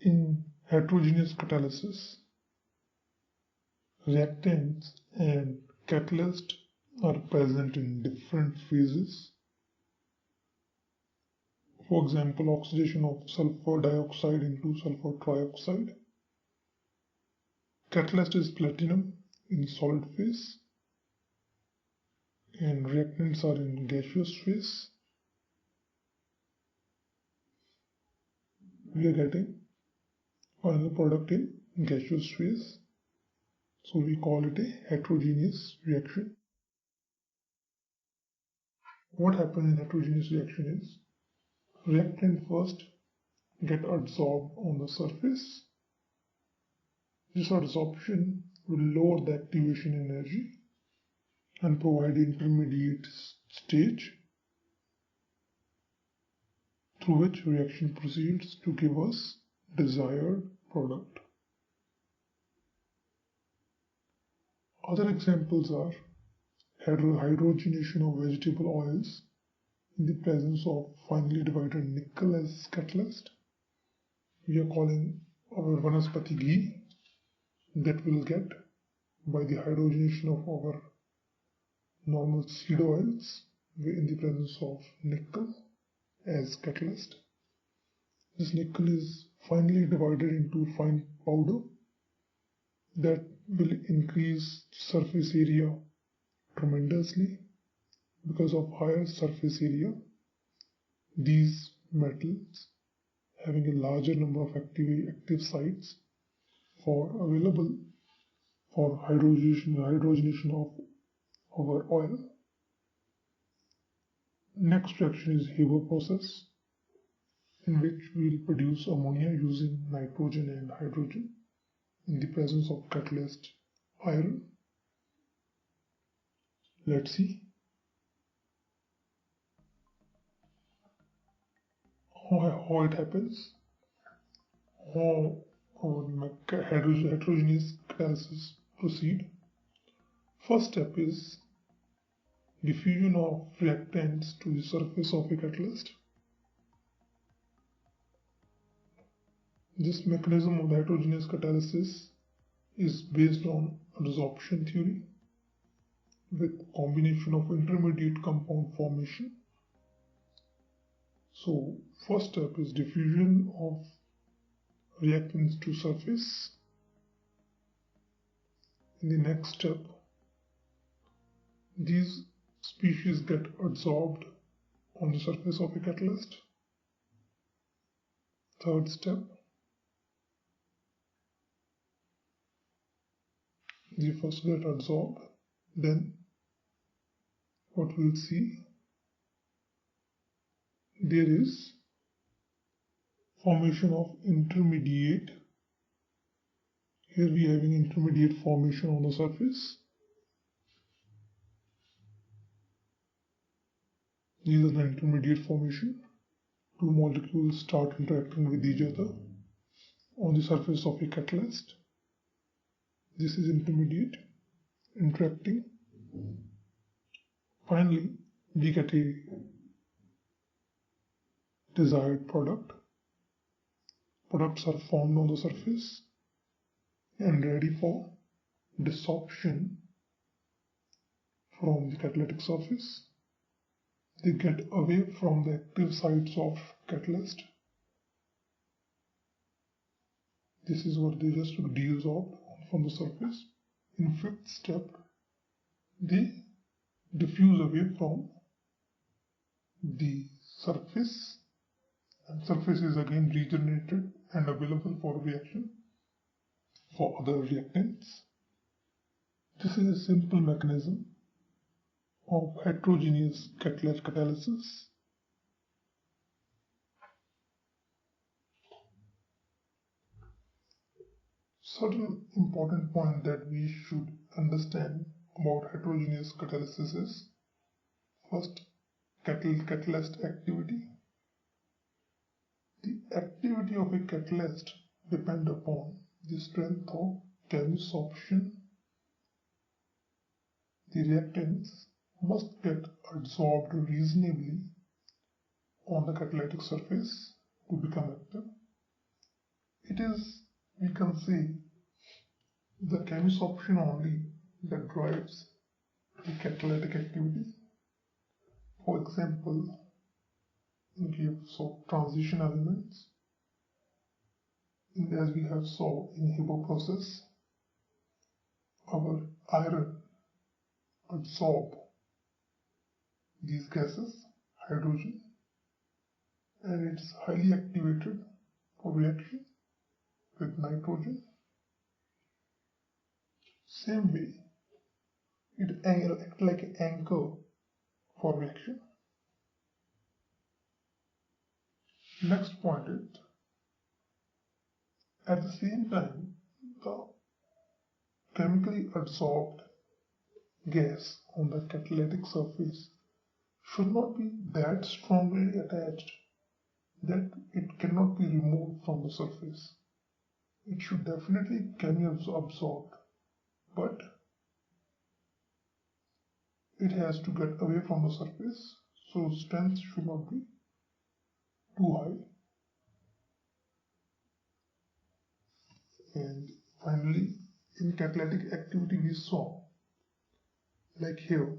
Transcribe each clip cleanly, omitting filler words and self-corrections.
In heterogeneous catalysis, reactants and catalysts are present in different phases. For example, oxidation of sulfur dioxide into sulfur trioxide. Catalyst is platinum in solid phase, and reactants are in gaseous phase. We are getting final product in gaseous phase, so we call it a heterogeneous reaction. What happens in heterogeneous reaction is reactant first get absorbed on the surface. This absorption will lower the activation energy and provide intermediate stage through which reaction proceeds to give us desired product. Other examples are hydrogenation of vegetable oils in the presence of finely divided nickel as catalyst. We are calling our vanaspati ghee that we'll get by the hydrogenation of our normal seed oils in the presence of nickel as catalyst. This nickel is finely divided into fine powder that will increase surface area tremendously. Because of higher surface area, these metals having a larger number of active sites available for hydrogenation of our oil. Next reaction is Haber process, in which we will produce ammonia using nitrogen and hydrogen in the presence of catalyst iron. Let's see how it happens, how our heterogeneous catalysis proceed. First step is diffusion of reactants to the surface of a catalyst. This mechanism of the heterogeneous catalysis is based on adsorption theory with combination of intermediate compound formation. So first step is diffusion of reactants to surface. In the next step, these species get adsorbed on the surface of a catalyst. Third step, they first get adsorbed, then what we'll see, there is formation of intermediate. Here we are having intermediate formation on the surface. These are the intermediate formation. Two molecules start interacting with each other on the surface of a catalyst. This is intermediate interacting. Finally, we get a desired product. Products are formed on the surface and ready for desorption from the catalytic surface. They get away from the active sites of catalyst. This is what they just desorbed from the surface. In fifth step, they diffuse away from the surface, and surface is again regenerated and available for reaction for other reactants. This is a simple mechanism of heterogeneous catalysis. Certain important point that we should understand about heterogeneous catalysis is first, catalyst activity. The activity of a catalyst depends upon the strength of chemisorption. The reactants must get adsorbed reasonably on the catalytic surface to become active. It is, we can say, the chemist option only that drives the catalytic activity. For example, in case of transition elements, as we have saw in Haber process, our iron absorb these gases, hydrogen, and it's highly activated for reaction with nitrogen. Same way, it acts like an anchor for reaction. Next point is, at the same time, the chemically absorbed gas on the catalytic surface should not be that strongly attached that it cannot be removed from the surface. It should definitely can be absorbed, but it has to get away from the surface, so strength should not be too high. And finally, in catalytic activity we saw, like here,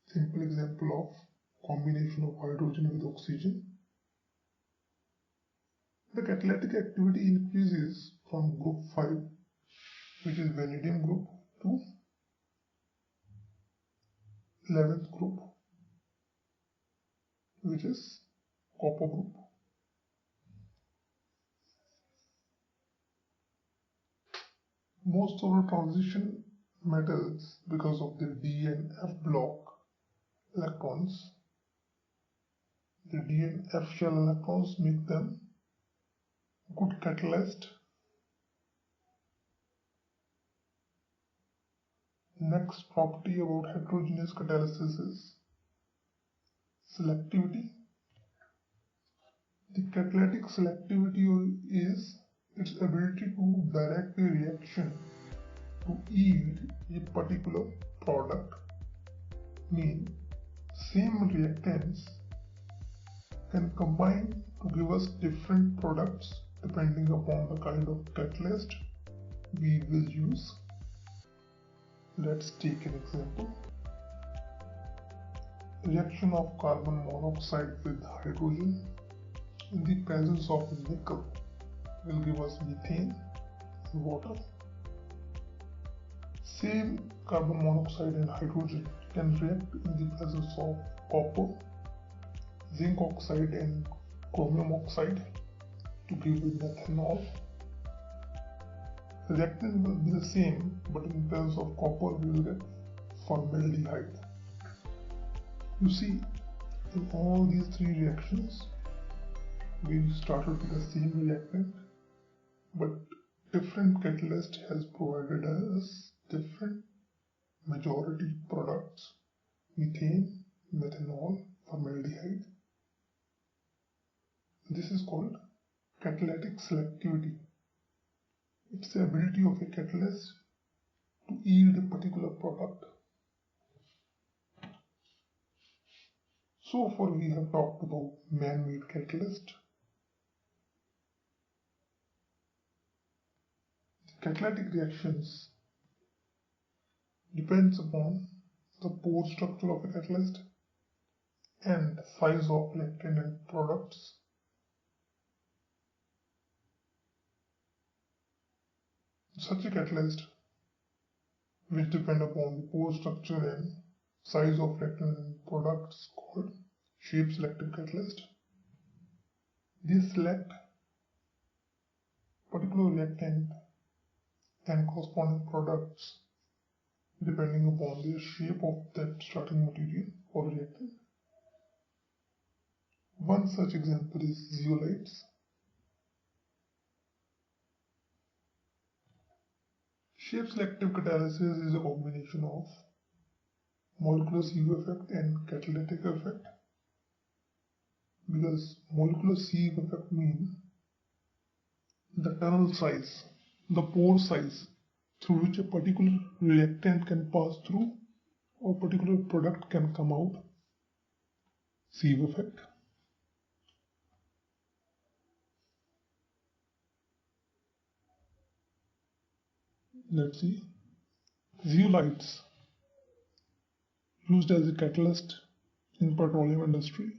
simple example of combination of hydrogen with oxygen. The catalytic activity increases from group 5, which is vanadium group, to 11th group, which is copper group. Most of the transition metals, because of their D and F block electrons, the D and F shell electrons make them good catalyst. Next property about heterogeneous catalysis is selectivity. The catalytic selectivity is its ability to direct the reaction to yield a particular product. Mean same reactants can combine to give us different products depending upon the kind of catalyst we will use. Let's take an example. Reaction of carbon monoxide with hydrogen in the presence of nickel will give us methane and water. Same carbon monoxide and hydrogen can react in the presence of copper, zinc oxide and chromium oxide to give you methanol. The reactant will be the same, but in presence of copper we will get formaldehyde. You see, in all these three reactions, we started with the same reactant, but different catalyst has provided us different majority products: methane, methanol, formaldehyde. This is called catalytic selectivity. It's the ability of a catalyst to yield a particular product. So far we have talked about man-made catalyst. The catalytic reactions depends upon the pore structure of a catalyst and size of reactant and products. Such a catalyst, which depend upon the pore structure and size of reactant and products, called shape selective catalyst. They select particular reactant and corresponding products depending upon the shape of that starting material or reactant. One such example is zeolites. Shape selective catalysis is a combination of molecular sieve effect and catalytic effect, because molecular sieve effect means the tunnel size, the pore size through which a particular reactant can pass through or particular product can come out. Sieve effect. Let's see. Zeolites used as a catalyst in petroleum industry.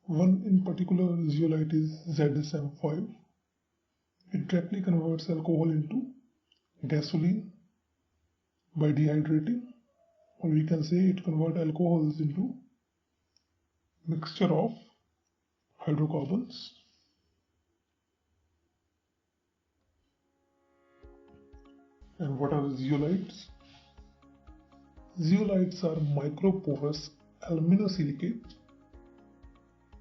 One in particular zeolite is ZSM5. It directly converts alcohol into gasoline by dehydrating, or we can say it converts alcohols into mixture of hydrocarbons. And what are zeolites? Zeolites are microporous aluminosilicates.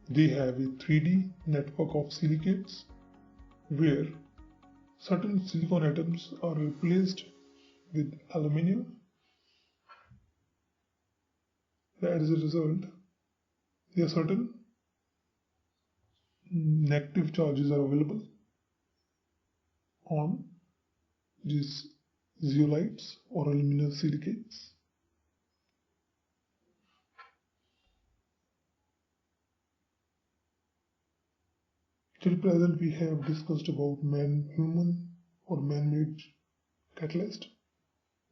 They have a 3D network of silicates where certain silicon atoms are replaced with aluminium. As a result, there are certain negative charges are available on these zeolites or aluminosilicates. Till present, we have discussed about human or man-made catalyst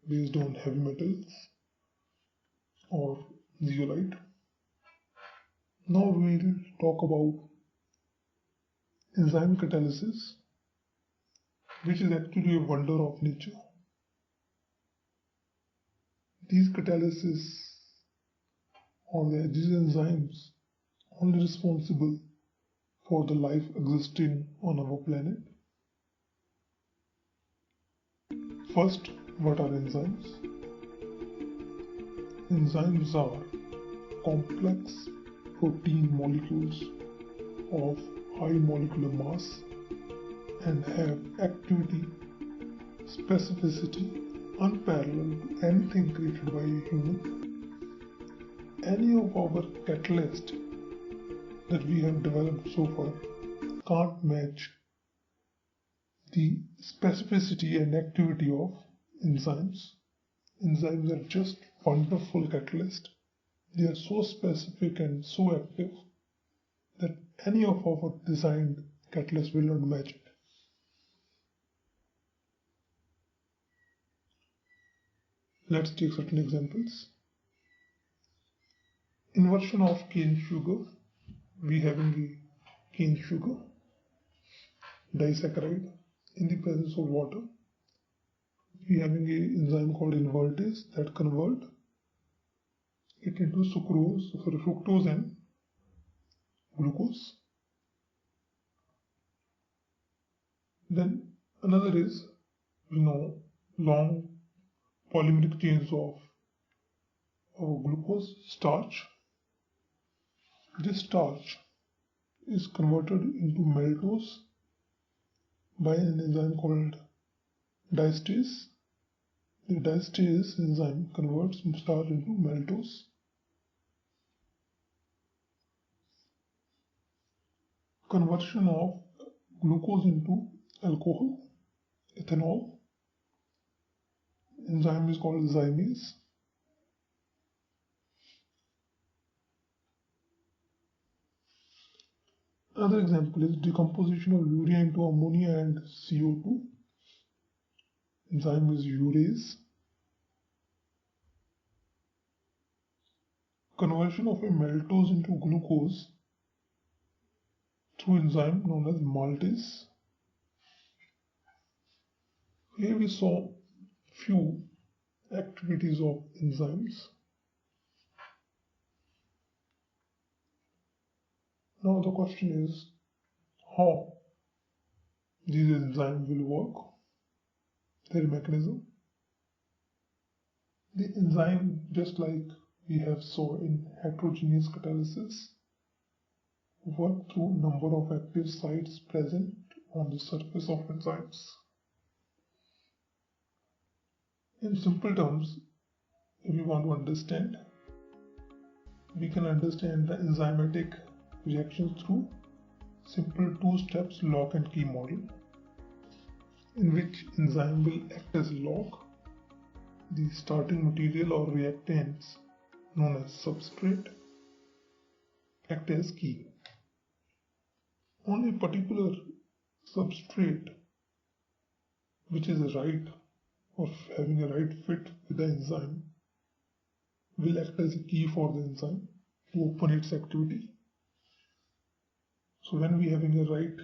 based on heavy metals or zeolite. Now we will talk about enzyme catalysis, which is actually a wonder of nature. These catalysis or these enzymes only responsible for the life existing on our planet. First, what are enzymes? Enzymes are complex protein molecules of high molecular mass and have activity, specificity unparalleled to anything created by a human. Any of our catalysts that we have developed so far can't match the specificity and activity of enzymes. Enzymes are just wonderful catalysts. They are so specific and so active that any of our designed catalysts will not match it. Let's take certain examples. Inversion of cane sugar. We having a cane sugar disaccharide in the presence of water. We having an enzyme called invertase that convert it into fructose and glucose. Then another is, long polymeric chains of glucose starch. This starch is converted into maltose by an enzyme called diastase. The diastase enzyme converts starch into maltose. Conversion of glucose into alcohol, ethanol. Enzyme is called zymase. Another example is decomposition of urea into ammonia and CO2. Enzyme is urease. Conversion of a maltose into glucose through enzyme known as maltase. Here we saw few activities of enzymes. Now the question is how these enzymes will work, their mechanism. The enzyme, just like we have saw in heterogeneous catalysis, work through number of active sites present on the surface of enzymes. In simple terms, if you want to understand, we can understand the enzymatic reaction through simple two steps lock and key model, in which enzyme will act as lock, the starting material or reactants known as substrate act as key. Only a particular substrate which is right or having a right fit with the enzyme will act as a key for the enzyme to open its activity. So when we having a right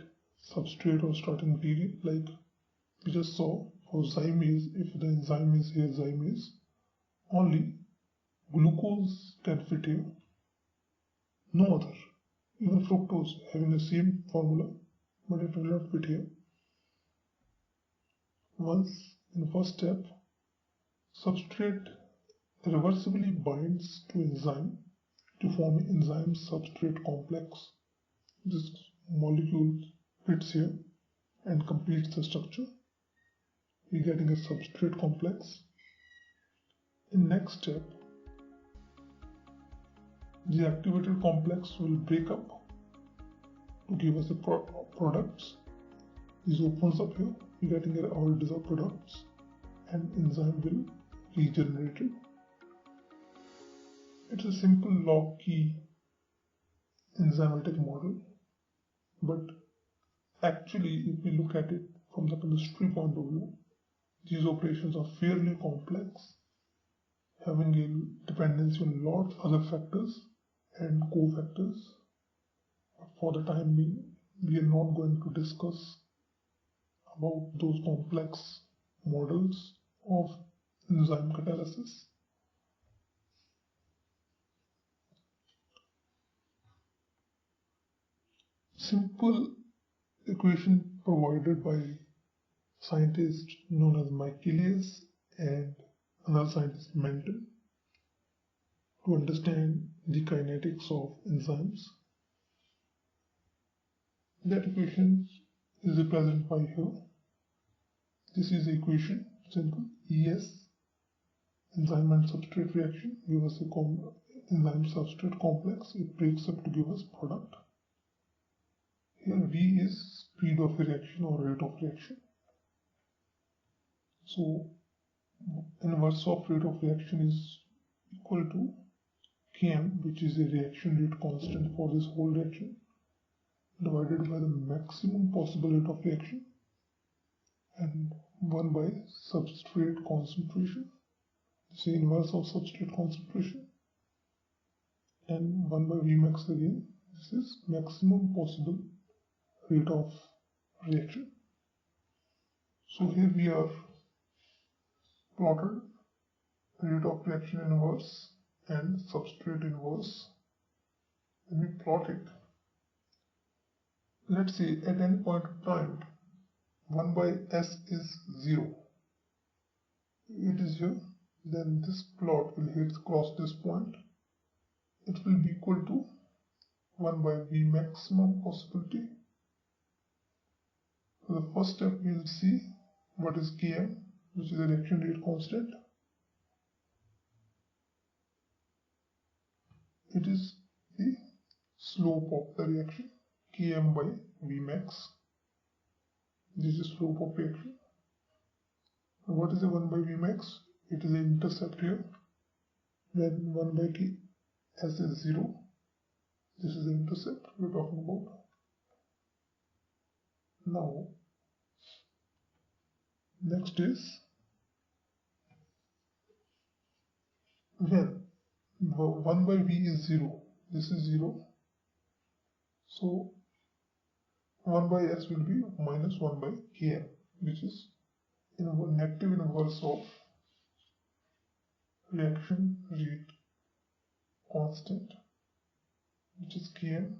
substrate or starting material, like we just saw for Zymase, if the enzyme is here, Zymase, only glucose can fit here, no other. Even fructose having the same formula, but it will not fit here. Once in the first step, substrate reversibly binds to enzyme to form an enzyme substrate complex. This molecule fits here and completes the structure. We're getting a substrate complex. In next step, the activated complex will break up to give us the products. This opens up here. We're getting our desired products, and enzyme will regenerate it. It's a simple log key enzymatic model, but actually, if we look at it from the chemistry point of view, these operations are fairly complex, having a dependency on a lot of other factors and cofactors. For the time being, we are not going to discuss about those complex models of enzyme catalysis. Simple equation provided by scientists known as Machealis and another scientist Menton to understand the kinetics of enzymes. That equation is represented by here. This is the equation, simple. ES, enzyme and substrate reaction, give us a enzyme substrate complex. It breaks up to give us product. Here V is speed of reaction or rate of reaction. So inverse of rate of reaction is equal to Km, which is a reaction rate constant for this whole reaction, divided by the maximum possible rate of reaction, and 1 by substrate concentration. This is inverse of substrate concentration, and 1 by Vmax again. This is maximum possible rate of reaction. So here we are plotted rate of reaction inverse and substrate inverse. When we plot it, let's say at any point of time 1 by S is 0. It is here, then this plot will hit across this point. It will be equal to 1 by V maximum possibility. So the first step we will see what is Km, which is a reaction rate constant. It is the slope of the reaction, Km by Vmax. This is slope of reaction. And what is the 1 by Vmax? It is the intercept here. When 1 by T S is 0, this is the intercept we are talking about. Now, next is when 1 by V is 0, this is 0. So 1 by S will be minus 1 by Km, which is negative inverse of reaction rate constant, which is Km